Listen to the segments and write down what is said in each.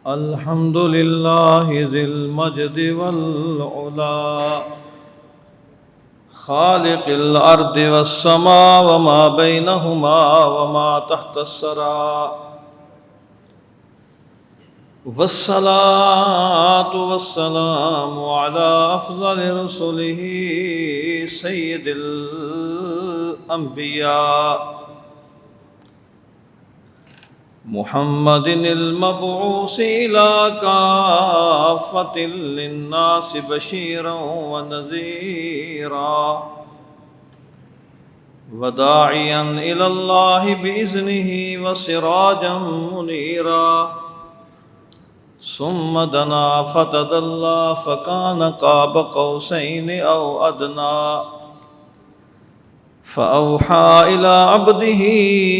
الحمد لله ذي المجد والعلا خالق الأرض والسماء وما بينهما وما تحت الثرى والصلاة والسلام على أفضل رسله سيد الأنبياء محمد المبعوث إلى كافة للناس بشيرا ونذيرا وداعيا إلى الله بإذنه وسراجا منيرا ثم دنا فتدلى فكان قاب قوسين أو أدنى فأوحى إلى عبده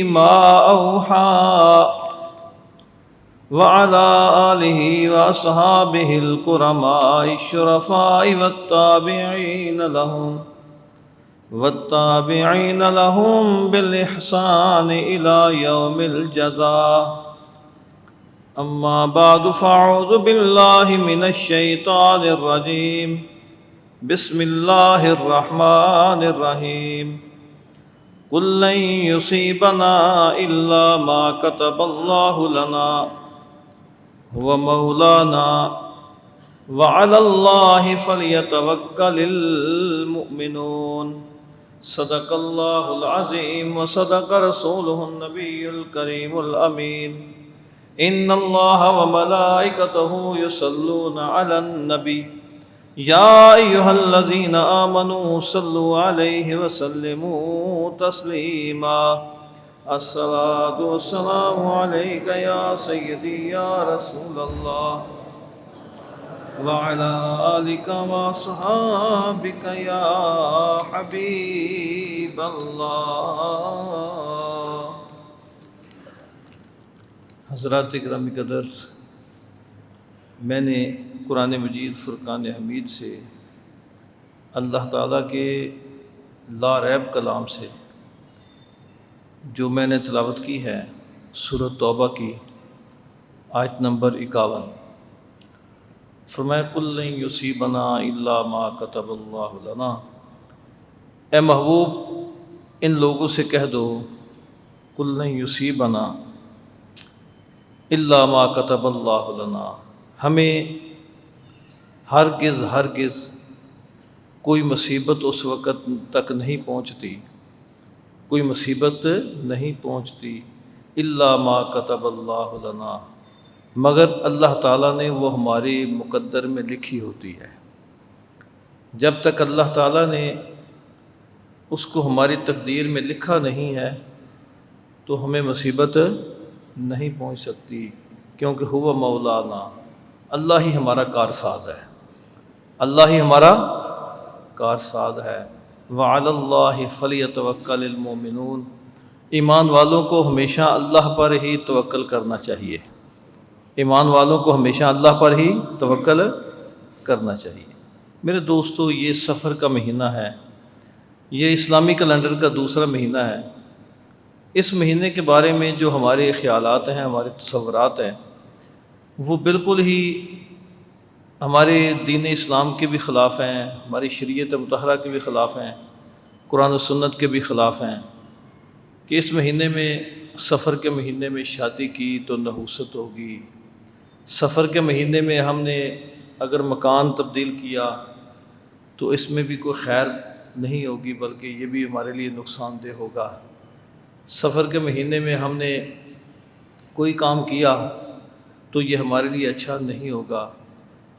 ما أوحى وعلى آله وأصحابه الكرماء الشرفاء والتابعين لهم بالإحسان إلى يوم الجزاء أما بعد فأعوذ بالله من الشيطان الرجيم بسم الله الرحمن الرحيم قل لن يصيبنا إلا ما كتب الله لنا هو مولانا وعلى الله فليتوكل المؤمنون صدق الله العظيم وصدق رسوله النبي الكريم الأمين إن الله وملائكته يصلون على النبي يا أيها الذين آمنوا صلوا عليه وسلموا تسليما الصلاة والسلام عليك يا سيدي يا رسول الله وعلى آلك وصحابك يا حبيب الله. حضرات گرامی قدر، میں نے قرآن مجید فرقان حمید سے اللہ تعالیٰ کے لا ریب کلام سے جو میں نے تلاوت کی ہے سورۃ توبہ کی آیت نمبر 51، فرمایا قُل لَن يُصِيبَنَا إِلَّا مَا كَتَبَ اللَّهُ لَنَا، اے محبوب ان لوگوں سے کہہ دو قُل لَن يُصِيبَنَا إِلَّا مَا كَتَبَ اللَّهُ لَنَا، ہمیں ہرگز کوئی مصیبت اس وقت تک نہیں پہنچتی، کوئی مصیبت نہیں پہنچتی الا ما کتب اللہ لنا، مگر اللہ تعالیٰ نے وہ ہماری مقدر میں لکھی ہوتی ہے. جب تک اللہ تعالیٰ نے اس کو ہماری تقدیر میں لکھا نہیں ہے تو ہمیں مصیبت نہیں پہنچ سکتی، کیونکہ ہوا مولانا، اللہ ہی ہمارا کارساز ہے، اللہ ہی ہمارا کارساز ہے. وعلی اللہ فلیتوکل المؤمنون، ایمان والوں کو ہمیشہ اللہ پر ہی توکل کرنا چاہیے، ایمان والوں کو ہمیشہ اللہ پر ہی توکل کرنا چاہیے. میرے دوستو، یہ سفر کا مہینہ ہے، یہ اسلامی کیلنڈر کا دوسرا مہینہ ہے. اس مہینے کے بارے میں جو ہمارے خیالات ہیں، ہمارے تصورات ہیں، وہ بالکل ہی ہمارے دین اسلام کے بھی خلاف ہیں، ہماری شریعت مطہرہ کے بھی خلاف ہیں، قرآن و سنت کے بھی خلاف ہیں کہ اس مہینے میں، سفر کے مہینے میں شادی کی تو نحوست ہوگی، سفر کے مہینے میں ہم نے اگر مکان تبدیل کیا تو اس میں بھی کوئی خیر نہیں ہوگی بلکہ یہ بھی ہمارے لیے نقصان دہ ہوگا، سفر کے مہینے میں ہم نے کوئی کام کیا تو یہ ہمارے لیے اچھا نہیں ہوگا.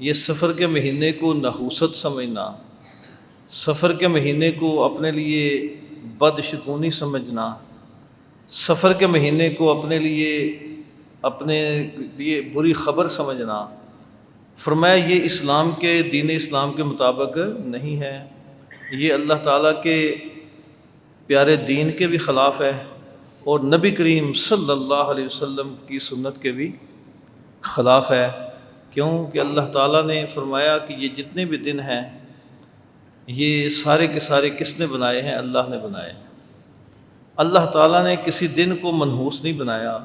یہ سفر کے مہینے کو نحوست سمجھنا، سفر کے مہینے کو اپنے لیے بدشگونی سمجھنا، سفر کے مہینے کو اپنے لیے بری خبر سمجھنا، فرمایا یہ اسلام کے دین اسلام کے مطابق نہیں ہے، یہ اللہ تعالیٰ کے پیارے دین کے بھی خلاف ہے اور نبی کریم صلی اللہ علیہ وسلم کی سنت کے بھی خلاف ہے. کیوں کہ اللہ تعالیٰ نے فرمایا کہ یہ جتنے بھی دن ہیں یہ سارے کے سارے کس نے بنائے ہیں؟ اللہ نے بنائے ہیں. اللہ تعالیٰ نے کسی دن کو منحوس نہیں بنایا،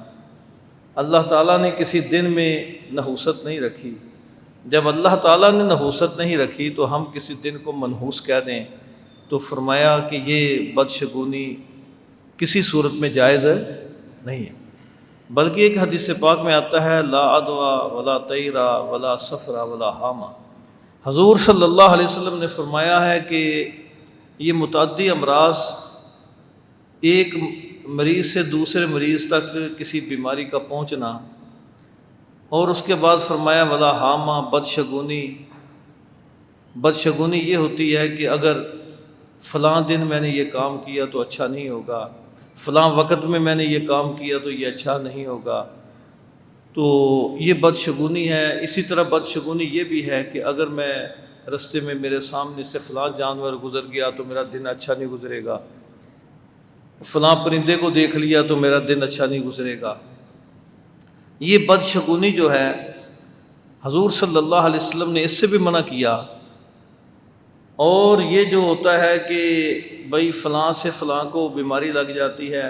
اللہ تعالیٰ نے کسی دن میں نحوست نہیں رکھی۔ جب اللہ تعالیٰ نے نحوست نہیں رکھی تو ہم کسی دن کو منحوس کہہ دیں تو فرمایا کہ یہ بدشگونی کسی صورت میں جائز نہیں ہے، بلکہ ایک حدیث پاک میں آتا ہے لا عدوى ولا طیرا ولا صفرا ولا حاما۔ حضور صلی اللہ علیہ وسلم نے فرمایا ہے کہ یہ متعدی امراض ایک مریض سے دوسرے مریض تک کسی بیماری کا پہنچنا، اور اس کے بعد فرمایا ولا حاما، بدشگونی یہ ہوتی ہے کہ اگر فلاں دن میں نے یہ کام کیا تو اچھا نہیں ہوگا، فلاں وقت میں نے یہ کام کیا تو یہ اچھا نہیں ہوگا، تو یہ بدشگونی ہے۔ اسی طرح بدشگونی یہ بھی ہے کہ اگر میں رستے میں میرے سامنے سے فلاں جانور گزر گیا تو میرا دن اچھا نہیں گزرے گا، فلاں پرندے کو دیکھ لیا تو میرا دن اچھا نہیں گزرے گا۔ یہ بدشگونی جو ہے حضور صلی اللہ علیہ وسلم نے اس سے بھی منع کیا۔ اور یہ جو ہوتا ہے کہ بھائی فلاں سے فلاں کو بیماری لگ جاتی ہے،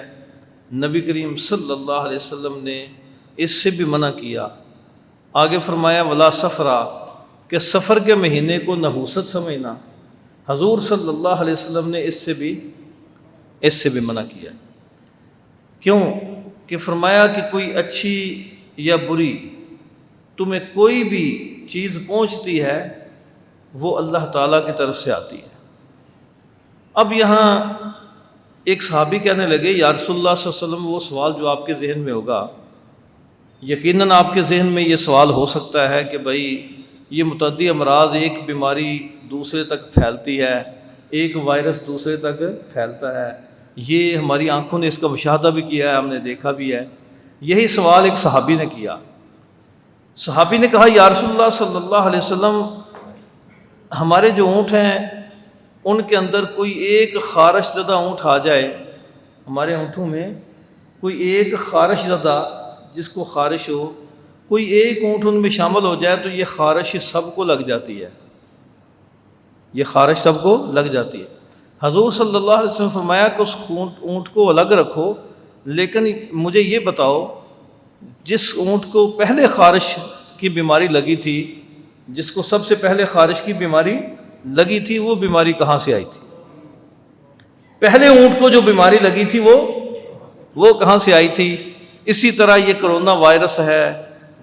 نبی کریم صلی اللہ علیہ وسلم نے اس سے بھی منع کیا۔ آگے فرمایا ولا صفرا، کہ سفر کے مہینے کو نحوست سمجھنا، حضور صلی اللہ علیہ وسلم نے اس سے بھی منع کیا۔ کیوں کہ فرمایا کہ کوئی اچھی یا بری تمہیں کوئی بھی چیز پہنچتی ہے وہ اللہ تعالیٰ کی طرف سے آتی ہے۔ اب یہاں ایک صحابی کہنے لگے یا رسول اللہ صلی اللہ علیہ وسلم، وہ سوال جو آپ کے ذہن میں ہوگا، یقیناً آپ کے ذہن میں یہ سوال ہو سکتا ہے کہ بھائی یہ متعدی امراض، ایک بیماری دوسرے تک پھیلتی ہے، ایک وائرس دوسرے تک پھیلتا ہے، یہ ہماری آنکھوں نے اس کا مشاہدہ بھی کیا ہے، ہم نے دیکھا بھی ہے۔ یہی سوال ایک صحابی نے کیا۔ صحابی نے کہا یا رسول اللہ صلی اللہ علیہ وسلم، ہمارے جو اونٹ ہیں ان کے اندر کوئی ایک خارش زدہ اونٹ آ جائے، ہمارے اونٹوں میں کوئی ایک خارش زدہ جس کو خارش ہو، کوئی ایک اونٹ ان میں شامل ہو جائے تو یہ خارش سب کو لگ جاتی ہے، یہ خارش سب کو لگ جاتی ہے۔ حضور صلی اللہ علیہ وسلم فرمایا کہ اس اونٹ کو الگ رکھو، لیکن مجھے یہ بتاؤ جس اونٹ کو پہلے خارش کی بیماری لگی تھی، جس کو سب سے پہلے خارش کی بیماری لگی تھی، وہ بیماری کہاں سے آئی تھی؟ پہلے اونٹ کو جو بیماری لگی تھی وہ کہاں سے آئی تھی؟ اسی طرح یہ کرونا وائرس ہے،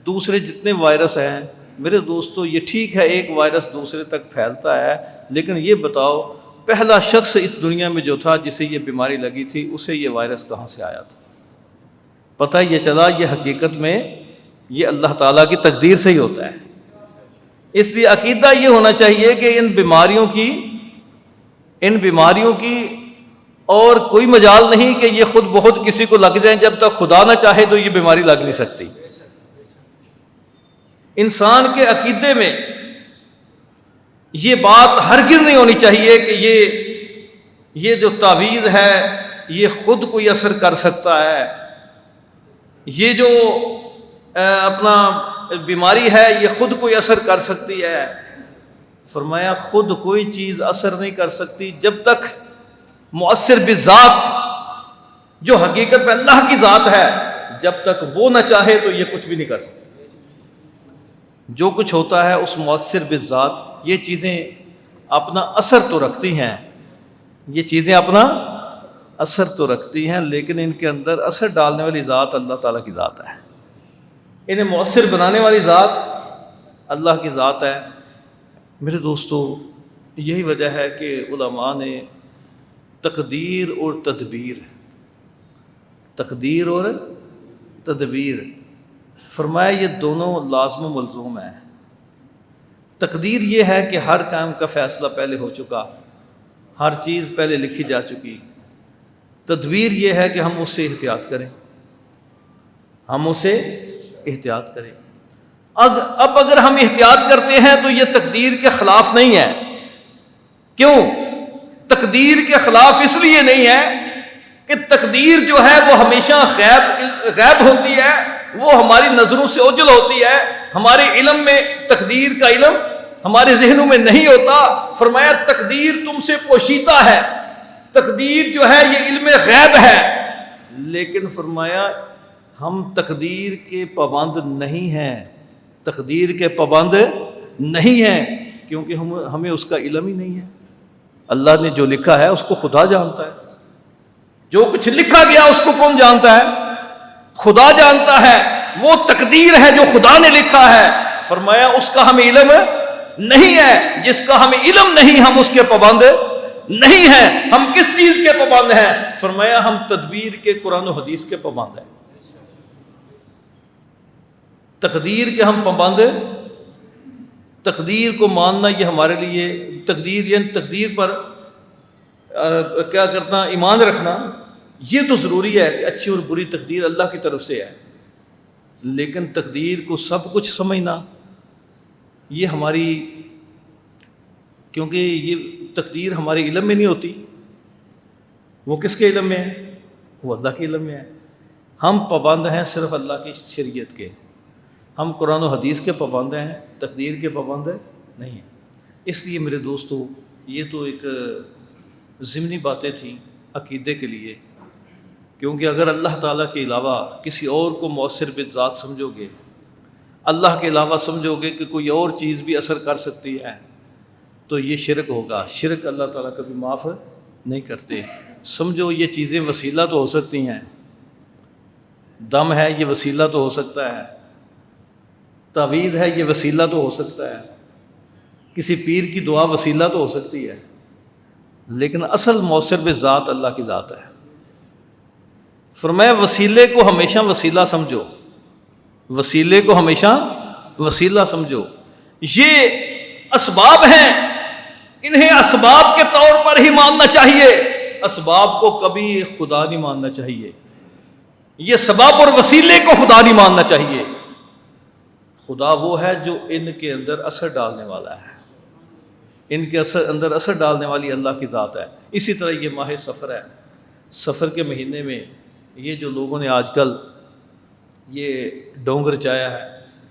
دوسرے جتنے وائرس ہیں میرے دوستو، یہ ٹھیک ہے ایک وائرس دوسرے تک پھیلتا ہے، لیکن یہ بتاؤ پہلا شخص اس دنیا میں جو تھا جسے یہ بیماری لگی تھی، اسے یہ وائرس کہاں سے آیا تھا؟ پتہ یہ چلا یہ حقیقت میں یہ اللہ تعالیٰ کی تقدیر سے ہی ہوتا ہے۔ اس لیے عقیدہ یہ ہونا چاہیے کہ ان بیماریوں کی اور کوئی مجال نہیں کہ یہ خود بہت کسی کو لگ جائیں، جب تک خدا نہ چاہے تو یہ بیماری لگ نہیں سکتی۔ انسان کے عقیدے میں یہ بات ہرگز نہیں ہونی چاہیے کہ یہ جو تعویذ ہے یہ خود کوئی اثر کر سکتا ہے، یہ جو اپنا بیماری ہے یہ خود کوئی اثر کر سکتی ہے۔ فرمایا خود کوئی چیز اثر نہیں کر سکتی جب تک مؤثر بذات، جو حقیقت میں اللہ کی ذات ہے، جب تک وہ نہ چاہے تو یہ کچھ بھی نہیں کر سکتی۔ جو کچھ ہوتا ہے اس مؤثر بذات، یہ چیزیں اپنا اثر تو رکھتی ہیں، یہ چیزیں اپنا اثر تو رکھتی ہیں، لیکن ان کے اندر اثر ڈالنے والی ذات اللہ تعالیٰ کی ذات ہے، انہیں مؤثر بنانے والی ذات اللہ کی ذات ہے۔ میرے دوستو، یہی وجہ ہے کہ علماء نے تقدیر اور تدبیر فرمایا یہ دونوں لازم و ملزوم ہیں۔ تقدیر یہ ہے کہ ہر کام کا فیصلہ پہلے ہو چکا، ہر چیز پہلے لکھی جا چکی۔ تدبیر یہ ہے کہ ہم اس سے احتیاط کریں، اب اگر ہم احتیاط کرتے ہیں تو یہ تقدیر کے خلاف نہیں ہے۔ کیوں؟ تقدیر کے خلاف اس لیے نہیں ہے کہ تقدیر جو ہے وہ ہمیشہ غیب ہوتی ہے، وہ ہماری نظروں سے اوجھل ہوتی ہے، ہمارے علم میں تقدیر کا علم ہمارے ذہنوں میں نہیں ہوتا۔ فرمایا تقدیر تم سے پوشیدہ ہے، تقدیر جو ہے یہ علم غیب ہے، لیکن فرمایا ہم تقدیر کے پابند نہیں ہیں، تقدیر کے پابند نہیں ہیں، کیونکہ ہمیں اس کا علم ہی نہیں ہے۔ اللہ نے جو لکھا ہے اس کو خدا جانتا ہے، جو کچھ لکھا گیا اس کو کون جانتا ہے؟ خدا جانتا ہے۔ وہ تقدیر ہے جو خدا نے لکھا ہے، فرمایا اس کا ہمیں علم نہیں ہے، جس کا ہمیں علم نہیں ہم اس کے پابند نہیں ہیں۔ ہم کس چیز کے پابند ہیں؟ فرمایا ہم تدبیر کے قرآن و حدیث کے پابند ہیں۔ تقدیر کے ہم پابند، تقدیر کو ماننا یہ ہمارے لیے، تقدیر یعنی تقدیر پر کیا کرنا، ایمان رکھنا، یہ تو ضروری ہے کہ اچھی اور بری تقدیر اللہ کی طرف سے ہے، لیکن تقدیر کو سب کچھ سمجھنا یہ ہماری، کیونکہ یہ تقدیر ہمارے علم میں نہیں ہوتی، وہ کس کے علم میں ہے؟ وہ اللہ کے علم میں ہے۔ ہم پابند ہیں صرف اللہ کی شریعت کے، ہم قرآن و حدیث کے پابند ہیں، تقدیر کے پابند نہیں ہیں۔ اس لیے میرے دوستو، یہ تو ایک ضمنی باتیں تھیں عقیدے کے لیے، کیونکہ اگر اللہ تعالیٰ کے علاوہ کسی اور کو مؤثر بذات سمجھو گے، اللہ کے علاوہ سمجھو گے کہ کوئی اور چیز بھی اثر کر سکتی ہے، تو یہ شرک ہوگا۔ شرک اللہ تعالیٰ کبھی معاف نہیں کرتے۔ سمجھو یہ چیزیں وسیلہ تو ہو سکتی ہیں، دم ہے یہ وسیلہ تو ہو سکتا ہے، تعویذ ہے یہ وسیلہ تو ہو سکتا ہے، کسی پیر کی دعا وسیلہ تو ہو سکتی ہے، لیکن اصل مؤثر بذات اللہ کی ذات ہے۔ فرمایا وسیلے کو ہمیشہ وسیلہ سمجھو، وسیلے کو ہمیشہ وسیلہ سمجھو۔ یہ اسباب ہیں، انہیں اسباب کے طور پر ہی ماننا چاہیے، اسباب کو کبھی خدا نہیں ماننا چاہیے، یہ سبب اور وسیلے کو خدا نہیں ماننا چاہیے۔ خدا وہ ہے جو ان کے اندر اثر ڈالنے والا ہے، ان کے اندر اثر ڈالنے والی اللہ کی ذات ہے۔ اسی طرح یہ ماہ سفر ہے، سفر کے مہینے میں یہ جو لوگوں نے آج کل یہ ڈونگ رچایا ہے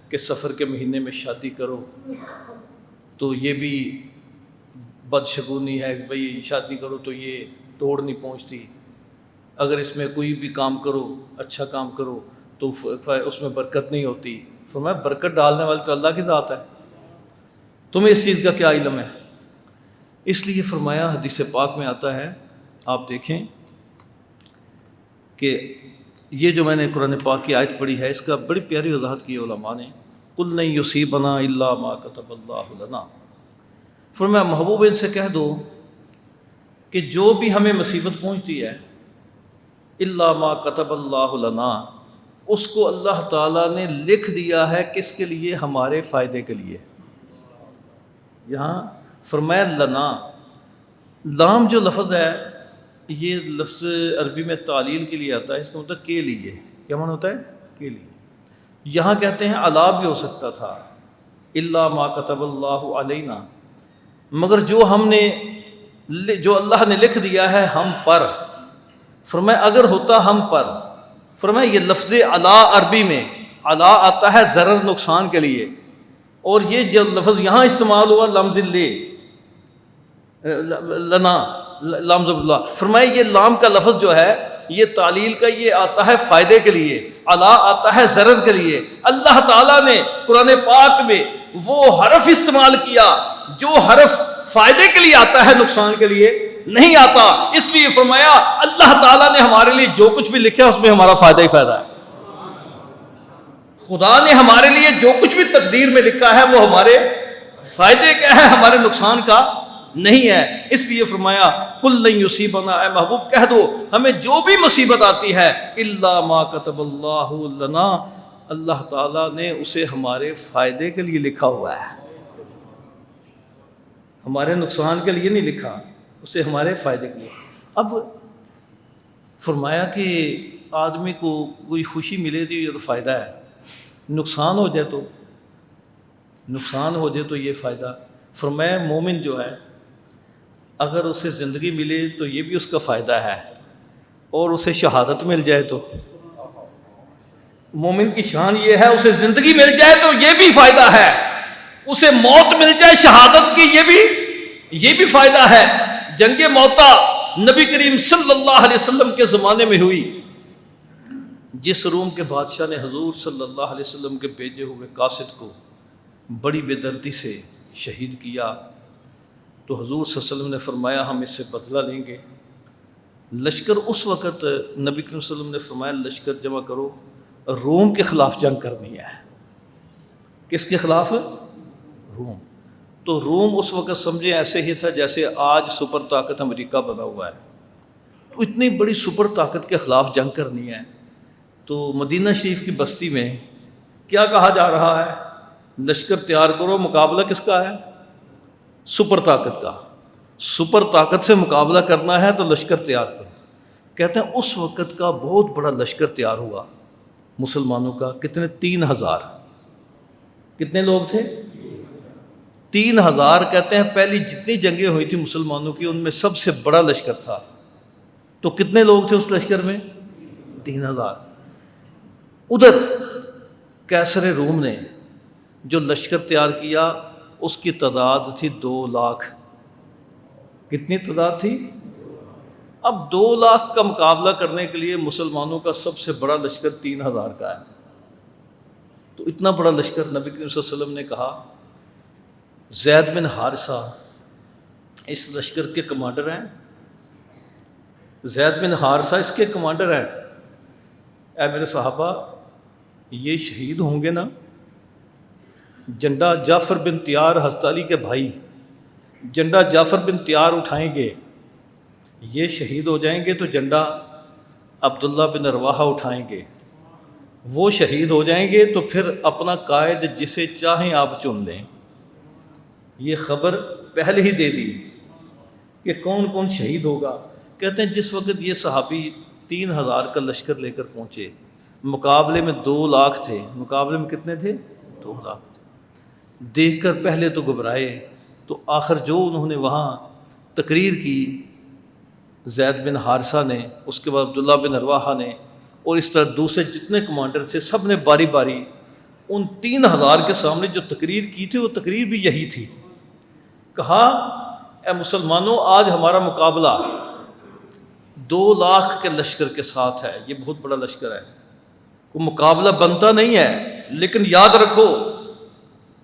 کہ سفر کے مہینے میں شادی کرو، تو یہ بھی بدشگونی ہے کہ بھئی شادی کرو تو یہ توڑ نہیں پہنچتی، اگر اس میں کوئی بھی کام کرو، اچھا کام کرو تو اس میں برکت نہیں ہوتی۔ فرمایا برکت ڈالنے والی تو اللہ کی ذات ہے، تمہیں اس چیز کا کیا علم ہے؟ اس لیے فرمایا حدیث پاک میں آتا ہے، آپ دیکھیں کہ یہ جو میں نے قرآن پاک کی آیت پڑھی ہے، اس کا بڑی پیاری وضاحت کی علماء نے، قُلْ لَن يُصِيبَنَا إِلَّا مَا كَتَبَ اللَّهُ لَنَا۔ فرمایا محبوب ان سے کہہ دو کہ جو بھی ہمیں مصیبت پہنچتی ہے، إِلَّا مَا كَتَبَ اللَّهُ لَنَا، اس کو اللہ تعالیٰ نے لکھ دیا ہے، کس کے لیے؟ ہمارے فائدے کے لیے۔ یہاں فرمایا لنا، لام جو لفظ ہے یہ لفظ عربی میں تعلیل کے لیے آتا ہے، اس کا مطلب کے لیے، کیا معنی ہوتا ہے؟ کے لیے۔ یہاں کہتے ہیں علا بھی ہو سکتا تھا، الا ما كتب اللہ علینا، مگر جو اللہ نے لکھ دیا ہے ہم پر۔ فرمایا اگر ہوتا ہم پر، فرمایا یہ لفظ علا عربی میں علا آتا ہے ضرر نقصان کے لیے، اور یہ جو لفظ یہاں استعمال ہوا لمز لنا، لام ضرب اللہ، فرمایا یہ لام کا لفظ جو ہے یہ تعلیل کا، یہ آتا ہے فائدے کے لیے، علا آتا ہے ضرر کے لیے۔ اللہ تعالیٰ نے قرآن پاک میں وہ حرف استعمال کیا جو حرف فائدے کے لیے آتا ہے، نقصان کے لیے نہیں آتا۔ اس لیے فرمایا اللہ تعالیٰ نے ہمارے لیے جو کچھ بھی لکھا ہے اس میں ہمارا فائدہ ہی فائدہ ہے۔ خدا نے ہمارے لیے جو کچھ بھی تقدیر میں لکھا ہے وہ ہمارے فائدے کا ہے، ہمارے نقصان کا نہیں ہے۔ اس لیے فرمایا قُلْ لَن يُصِيبَنَا، اے محبوب کہہ دو ہمیں جو بھی مصیبت آتی ہے إِلَّا مَا كَتَبَ اللَّهُ لَنَا، اللہ تعالیٰ نے اسے ہمارے فائدے کے لیے لکھا ہوا ہے، ہمارے نقصان کے لیے نہیں لکھا، اسے ہمارے فائدے کے لیے۔ اب فرمایا کہ آدمی کو کوئی خوشی ملے تو یہ تو فائدہ ہے، نقصان ہو جائے تو یہ فائدہ۔ فرمایا مومن جو ہے اگر اسے زندگی ملے تو یہ بھی اس کا فائدہ ہے، اور اسے شہادت مل جائے تو، مومن کی شان یہ ہے اسے زندگی مل جائے تو یہ بھی فائدہ ہے، اسے موت مل جائے شہادت کی یہ بھی فائدہ ہے۔ جنگ موتا نبی کریم صلی اللہ علیہ وسلم کے زمانے میں ہوئی، جس روم کے بادشاہ نے حضور صلی اللہ علیہ وسلم کے بھیجے ہوئے قاصد کو بڑی بے دردی سے شہید کیا، تو حضور صلی اللہ علیہ وسلم نے فرمایا ہم اس سے بدلہ لیں گے۔ لشکر اس وقت نبی کریم صلی اللہ علیہ وسلم نے فرمایا لشکر جمع کرو، روم کے خلاف جنگ کرنی ہے۔ کس کے خلاف؟ روم۔ تو روم اس وقت سمجھے ایسے ہی تھا جیسے آج سپر طاقت امریکہ بنا ہوا ہے، تو اتنی بڑی سپر طاقت کے خلاف جنگ کرنی ہے۔ تو مدینہ شریف کی بستی میں کیا کہا جا رہا ہے؟ لشکر تیار کرو، مقابلہ کس کا ہے؟ سپر طاقت کا۔ سپر طاقت سے مقابلہ کرنا ہے تو لشکر تیار کرو۔ کہتے ہیں اس وقت کا بہت بڑا لشکر تیار ہوا مسلمانوں کا۔ کتنے؟ 3000۔ کتنے لوگ تھے؟ 3000۔ کہتے ہیں پہلی جتنی جنگیں ہوئی تھی مسلمانوں کی ان میں سب سے بڑا لشکر تھا۔ تو کتنے لوگ تھے اس لشکر میں؟ 3000۔ ادھر کیسر روم نے جو لشکر تیار کیا اس کی تعداد تھی 2 لاکھ۔ کتنی تعداد تھی؟ اب 2 لاکھ کا مقابلہ کرنے کے لیے مسلمانوں کا سب سے بڑا لشکر 3000 کا ہے۔ تو اتنا بڑا لشکر نبی کریم صلی اللہ علیہ وسلم نے کہا زید بن حارثہ اس لشکر کے کمانڈر ہیں، زید بن حارثہ اس کے کمانڈر ہیں۔ اے میرے صحابہ یہ شہید ہوں گے نا، جنڈا جعفر بن تیار حضرت علی کے بھائی جنڈا جعفر بن تیار اٹھائیں گے، یہ شہید ہو جائیں گے تو جنڈا عبداللہ بن رواحہ اٹھائیں گے، وہ شہید ہو جائیں گے تو پھر اپنا قائد جسے چاہیں آپ چن لیں۔ یہ خبر پہلے ہی دے دی کہ کون کون شہید ہوگا۔ کہتے ہیں جس وقت یہ صحابی 3000 کا لشکر لے کر پہنچے، مقابلے میں 2 لاکھ تھے۔ مقابلے میں کتنے تھے؟ 2 لاکھ تھے۔ دیکھ کر پہلے تو گھبرائے، تو آخر جو انہوں نے وہاں تقریر کی زید بن حارثہ نے، اس کے بعد عبداللہ بن رواحہ نے، اور اس طرح دوسرے جتنے کمانڈر تھے سب نے باری باری ان 3000 کے سامنے جو تقریر کی تھی وہ تقریر بھی یہی تھی۔ کہا اے مسلمانوں آج ہمارا مقابلہ 2 لاکھ کے لشکر کے ساتھ ہے، یہ بہت بڑا لشکر ہے، کوئی مقابلہ بنتا نہیں ہے، لیکن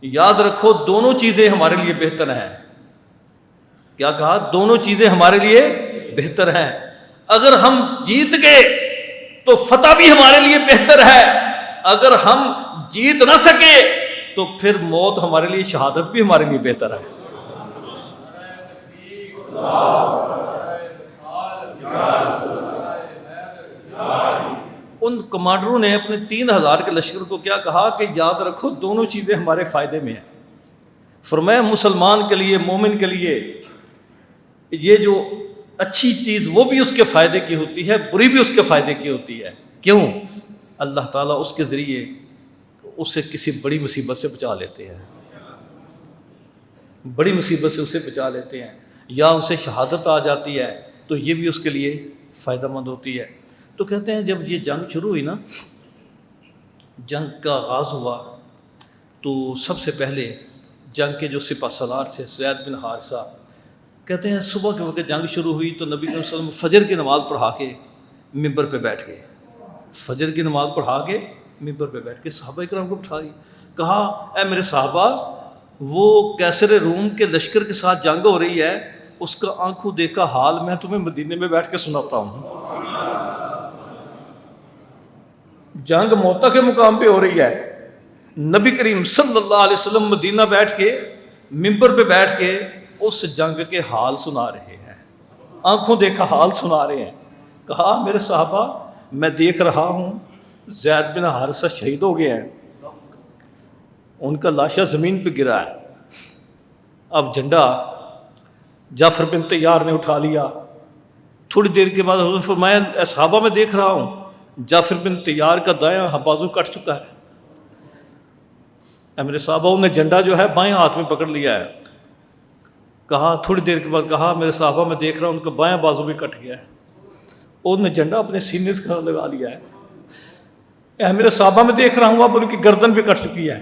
یاد رکھو دونوں چیزیں ہمارے لیے بہتر ہیں۔ کیا کہا؟ دونوں چیزیں ہمارے لیے بہتر ہیں۔ اگر ہم جیت گئے تو فتح بھی ہمارے لیے بہتر ہے، اگر ہم جیت نہ سکے تو پھر موت ہمارے لیے، شہادت بھی ہمارے لیے بہتر ہے۔ ان کمانڈروں نے اپنے 3000 کے لشکر کو کیا کہا کہ یاد رکھو دونوں چیزیں ہمارے فائدے میں ہیں۔ فرمایا مسلمان کے لیے، مومن کے لیے یہ جو اچھی چیز وہ بھی اس کے فائدے کی ہوتی ہے، بری بھی اس کے فائدے کی ہوتی ہے۔ کیوں؟ اللہ تعالیٰ اس کے ذریعے اسے کسی بڑی مصیبت سے بچا لیتے ہیں، بڑی مصیبت سے اسے بچا لیتے ہیں، یا اسے شہادت آ جاتی ہے تو یہ بھی اس کے لیے فائدہ مند ہوتی ہے۔ تو کہتے ہیں جب یہ جنگ شروع ہوئی نا، جنگ کا آغاز ہوا تو سب سے پہلے جنگ کے جو سپہ سالار تھے زید بن حارثہ، کہتے ہیں صبح کے وقت جنگ شروع ہوئی تو نبی صلی اللہ علیہ وسلم فجر کی نماز پڑھا کے ممبر پہ بیٹھ گئے۔ فجر کی نماز پڑھا کے ممبر پہ بیٹھ کے صحابہ کرام کو بٹھا دی، کہا اے میرے صحابہ وہ کیسر روم کے لشکر کے ساتھ جنگ ہو رہی ہے، اس کا آنکھوں دیکھا حال میں تمہیں مدینے میں بیٹھ کے سناتا ہوں۔ جنگ موتا کے مقام پہ ہو رہی ہے، نبی کریم صلی اللہ علیہ وسلم مدینہ بیٹھ کے ممبر پہ بیٹھ کے اس جنگ کے حال سنا رہے ہیں، آنکھوں دیکھا حال سنا رہے ہیں۔ کہا میرے صحابہ میں دیکھ رہا ہوں زید بن حارثہ شہید ہو گئے ہیں، ان کا لاشا زمین پہ گرا ہے، اب جھنڈا جعفر بن تیار نے اٹھا لیا۔ تھوڑی دیر کے بعد حضور فرمایا اے صحابہ میں دیکھ رہا ہوں جعفر بن تیار کا دایاں بازو کٹ چکا ہے۔ اے میرے صحابہ انہیں جھنڈا جو ہے بائیں ہاتھ میں پکڑ لیا ہے۔ کہا تھوڑی دیر کے بعد کہا میرے صحابہ میں دیکھ رہا ہوں ان کا بایاں بازو بھی کٹ گیا ہے، انہوں نے جھنڈا اپنے سینے سے لگا لیا ہے۔ اے میرے صحابہ میں دیکھ رہا ہوں اب ان کی گردن بھی کٹ چکی ہے،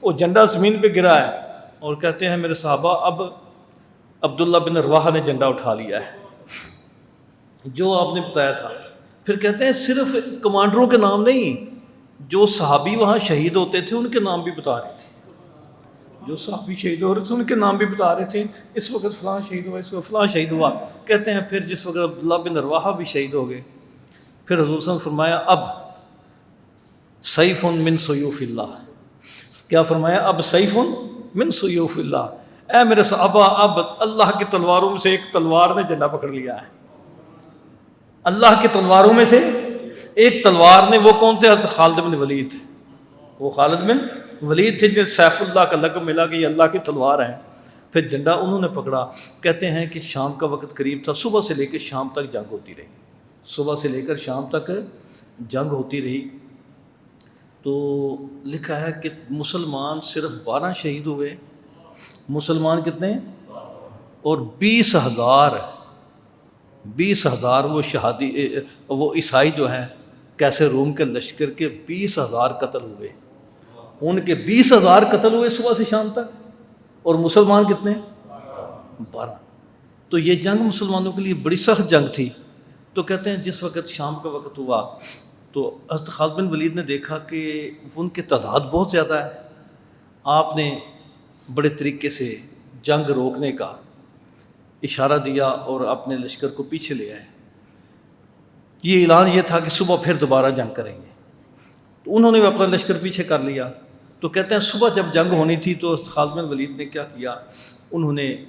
وہ جھنڈا زمین پہ گرا ہے۔ اور کہتے ہیں میرے صحابہ اب عبداللہ بن رواحہ نے جھنڈا اٹھا لیا ہے، جو آپ نے بتایا تھا۔ پھر کہتے ہیں صرف کمانڈروں کے نام نہیں، جو صحابی وہاں شہید ہوتے تھے ان کے نام بھی بتا رہے تھے، جو صحابی شہید ہو رہے تھے ان کے نام بھی بتا رہے تھے، اس وقت فلاں شہید ہوا، اس وقت فلاں شہید ہوا. کہتے ہیں پھر جس وقت عبداللہ بن رواحہ بھی شہید ہو گئے، پھر حضور صلی اللہ علیہ وسلم نے فرمایا اب سیف من سیوف اللہ. کیا فرمایا؟ اب سیف من سیوف اللہ. اے میرے صحابہ، اب اللہ کی تلواروں میں سے ایک تلوار نے جھنڈا پکڑ لیا ہے. اللہ کی تلواروں میں سے ایک تلوار نے، وہ کون تھے؟ حضرت خالد بن ولید. وہ خالد بن ولید تھے جنہیں سیف اللہ کا لقب ملا کہ یہ اللہ کی تلوار ہے. پھر جھنڈا انہوں نے پکڑا. کہتے ہیں کہ شام کا وقت قریب تھا، صبح سے لے کے شام تک جنگ ہوتی رہی، صبح سے لے کر شام تک جنگ ہوتی رہی. تو لکھا ہے کہ مسلمان صرف 12 شہید ہوئے. مسلمان کتنے؟ اور 20,000 وہ شہادی، وہ عیسائی جو ہیں کیسے روم کے لشکر کے 20,000 قتل ہوئے. ان کے 20,000 قتل ہوئے صبح سے شام تک، اور مسلمان کتنے؟ 12. تو یہ جنگ مسلمانوں کے لیے بڑی سخت جنگ تھی. تو کہتے ہیں جس وقت شام کا وقت ہوا تو حضرت خالد بن ولید نے دیکھا کہ ان کی تعداد بہت زیادہ ہے. آپ نے بڑے طریقے سے جنگ روکنے کا اشارہ دیا اور اپنے لشکر کو پیچھے لے آئے. یہ اعلان یہ تھا کہ صبح پھر دوبارہ جنگ کریں گے. تو انہوں نے بھی اپنا لشکر پیچھے کر لیا. تو کہتے ہیں صبح جب جنگ ہونی تھی تو خالد بن ولید نے کیا کیا، انہوں نے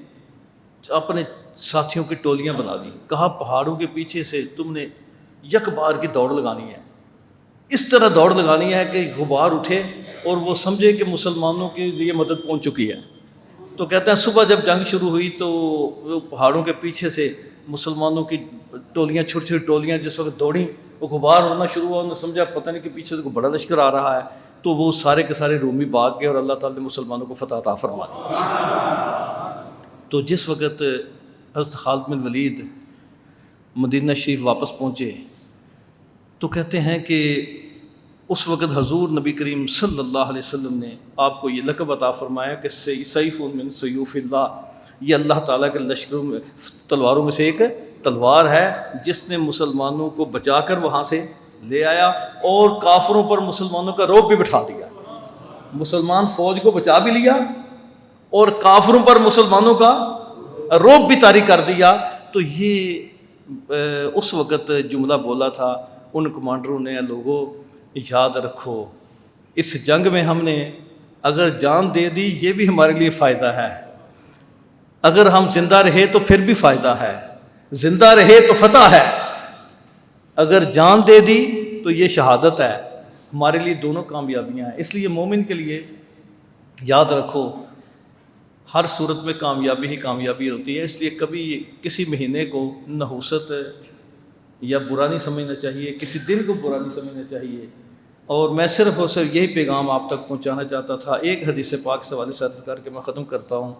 اپنے ساتھیوں کی ٹولیاں بنا دی. کہا پہاڑوں کے پیچھے سے تم نے یک بار کی دوڑ لگانی ہے، اس طرح دوڑ لگانی ہے کہ غبار اٹھے اور وہ سمجھے کہ مسلمانوں کے لیے مدد پہنچ چکی ہے. تو کہتے ہیں صبح جب جنگ شروع ہوئی تو وہ پہاڑوں کے پیچھے سے مسلمانوں کی ٹولیاں، چھوٹی چھوٹی ٹولیاں جس وقت دوڑیں، وہ غبار اڑنا شروع ہوا. انہوں نے سمجھا پتہ نہیں کہ پیچھے سے کوئی بڑا لشکر آ رہا ہے. تو وہ سارے کے سارے رومی بھاگ گئے اور اللہ تعالیٰ نے مسلمانوں کو فتح عطا فرما دی. تو جس وقت حضرت خالد بن ولید مدینہ شریف واپس پہنچے تو کہتے ہیں کہ اس وقت حضور نبی کریم صلی اللہ علیہ وسلم نے آپ کو یہ لقب عطا فرمایا کہ سیف من سیوف اللہ. یہ اللہ تعالیٰ کے لشکروں میں، تلواروں میں سے ایک تلوار ہے جس نے مسلمانوں کو بچا کر وہاں سے لے آیا اور کافروں پر مسلمانوں کا رعب بھی بٹھا دیا. مسلمان فوج کو بچا بھی لیا اور کافروں پر مسلمانوں کا رعب بھی طاری کر دیا. تو یہ اس وقت جملہ بولا تھا ان کمانڈروں نے، لوگوں یاد رکھو اس جنگ میں ہم نے اگر جان دے دی یہ بھی ہمارے لیے فائدہ ہے، اگر ہم زندہ رہے تو پھر بھی فائدہ ہے، زندہ رہے تو فتح ہے، اگر جان دے دی تو یہ شہادت ہے. ہمارے لیے دونوں کامیابیاں ہیں. اس لیے مومن کے لیے یاد رکھو ہر صورت میں کامیابی ہی کامیابی ہوتی ہے. اس لیے کبھی کسی مہینے کو نحوست یا برا نہیں سمجھنا چاہیے، کسی دن کو برا نہیں سمجھنا چاہیے. اور میں صرف اور صرف یہی پیغام آپ تک پہنچانا چاہتا تھا. ایک حدیث پاک سے حوالے سے عرض کر کے میں ختم کرتا ہوں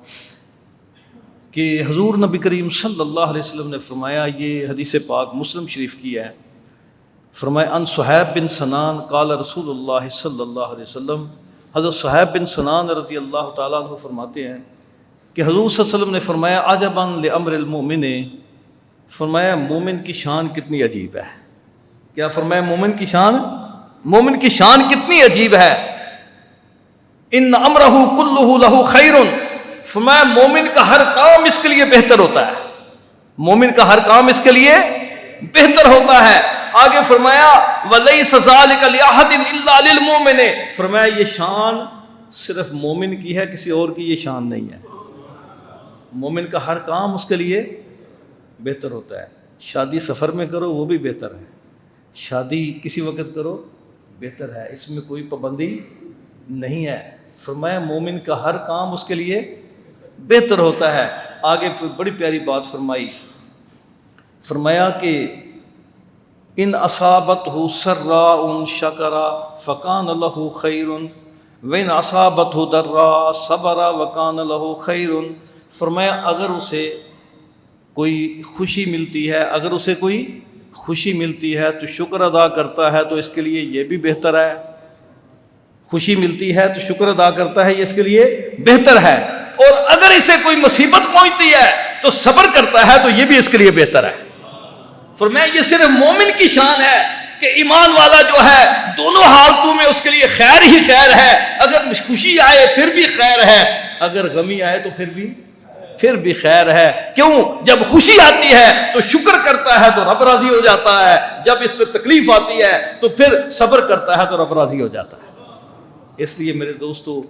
کہ حضور نبی کریم صلی اللہ علیہ وسلم نے فرمایا، یہ حدیث پاک مسلم شریف کی ہے. فرمایا ان صہیب بن سنان قال رسول اللہ صلی اللہ علیہ وسلم. حضرت صہیب بن سنان رضی اللہ تعالیٰ عنہ فرماتے ہیں کہ حضور صلی اللہ علیہ وسلم نے فرمایا عجبا لامر المؤمن. فرمایا مومن کی شان کتنی عجیب ہے. کیا فرمایا؟ مومن کی شان کتنی عجیب ہے. ان امرہ کلہ لہ خیر. فرمایا مومن کا ہر کام اس کے لیے بہتر ہوتا ہے، مومن کا ہر کام اس کے لیے بہتر ہوتا ہے. آگے فرمایا وَلَيْسَ ذَلِكَ لِأَحَدٍ إِلَّا لِلْمُؤْمِنِ. فرمایا یہ شان صرف مومن کی ہے، کسی اور کی یہ شان نہیں ہے. مومن کا ہر کام اس کے لیے بہتر ہوتا ہے. شادی سفر میں کرو وہ بھی بہتر ہے، شادی کسی وقت کرو بہتر ہے، اس میں کوئی پابندی نہیں ہے. فرمایا مومن کا ہر کام اس کے لیے بہتر ہوتا ہے. آگے بڑی پیاری بات فرمائی. فرمایا کہ ان اصابتہ سراء شکر فکان لہ خیر وان اصابتہ ضراء صبر وکان لہ خیر. فرمایا اگر اسے کوئی خوشی ملتی ہے، اگر اسے کوئی خوشی ملتی ہے تو شکر ادا کرتا ہے تو اس کے لیے یہ بھی بہتر ہے. خوشی ملتی ہے تو شکر ادا کرتا ہے، یہ اس کے لیے بہتر ہے. اور اگر اسے کوئی مصیبت پہنچتی ہے تو صبر کرتا ہے تو یہ بھی اس کے لیے بہتر ہے. فرمایا یہ صرف مومن کی شان ہے کہ ایمان والا جو ہے دونوں حالتوں میں اس کے لیے خیر ہی خیر ہے، اگر خوشی آئے پھر بھی خیر ہے، اگر غمی آئے تو پھر بھی خیر ہے۔ کیوں؟ جب خوشی آتی ہے تو شکر کرتا ہے تو رب راضی ہو جاتا ہے، جب اس پہ تکلیف آتی ہے تو پھر صبر کرتا ہے تو رب راضی ہو جاتا ہے۔ اس لیے میرے دوستو،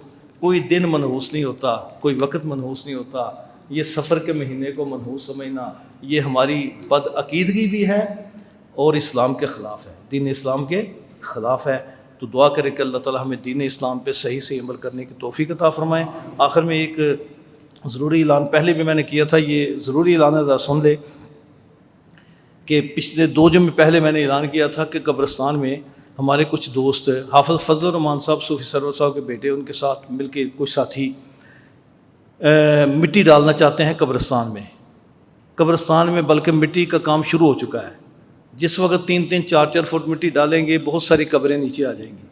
کوئی دن منحوس نہیں ہوتا، کوئی وقت منحوس نہیں ہوتا۔ یہ سفر کے مہینے کو منحوس سمجھنا یہ ہماری بد عقیدگی بھی ہے اور اسلام کے خلاف ہے، دین اسلام کے خلاف ہے۔ تو دعا کرے کہ اللہ تعالی ہمیں دین اسلام پہ صحیح سے عمل کرنے کی توفیق عطا فرمائے۔ آخر میں ایک ضروری اعلان پہلے بھی میں نے کیا تھا، یہ ضروری اعلان ہے، ذرا سن لے کہ پچھلے 2 جمعے پہلے میں نے اعلان کیا تھا کہ قبرستان میں ہمارے کچھ دوست، حافظ فضل الرحمان صاحب صوفی سرور صاحب کے بیٹے، ان کے ساتھ مل کے کچھ ساتھی مٹی ڈالنا چاہتے ہیں قبرستان میں، بلکہ مٹی کا کام شروع ہو چکا ہے۔ جس وقت 3-3 4-4 فٹ مٹی ڈالیں گے بہت ساری قبریں نیچے آ جائیں گی،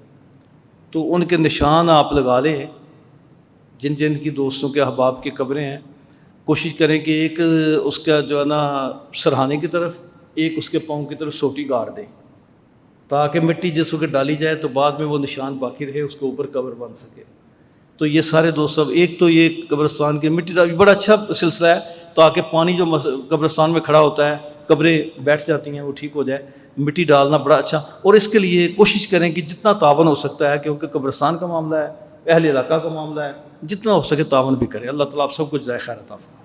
تو ان کے نشان آپ لگا لیں۔ جن کی دوستوں کے احباب کی قبریں ہیں، کوشش کریں کہ ایک اس کا جو ہے نا سرہانے کی طرف، ایک اس کے پاؤں کی طرف سوٹی گاڑ دیں، تاکہ مٹی جس وقت ڈالی جائے تو بعد میں وہ نشان باقی رہے، اس کے اوپر قبر بن سکے۔ تو یہ سارے دوست سب، ایک تو یہ قبرستان کے مٹی ڈال بڑا اچھا سلسلہ ہے، تاکہ پانی جو قبرستان میں کھڑا ہوتا ہے، قبریں بیٹھ جاتی ہیں، وہ ٹھیک ہو جائے، مٹی ڈالنا بڑا اچھا۔ اور اس کے لیے کوشش کریں کہ جتنا تعاون ہو سکتا ہے، کیونکہ قبرستان کا معاملہ ہے، اہل علاقہ کا معاملہ ہے، جتنا ہو سکے تعاون بھی کریں۔ اللہ تعالیٰ آپ سب کچھ جزائے خیر عطا فرمائے۔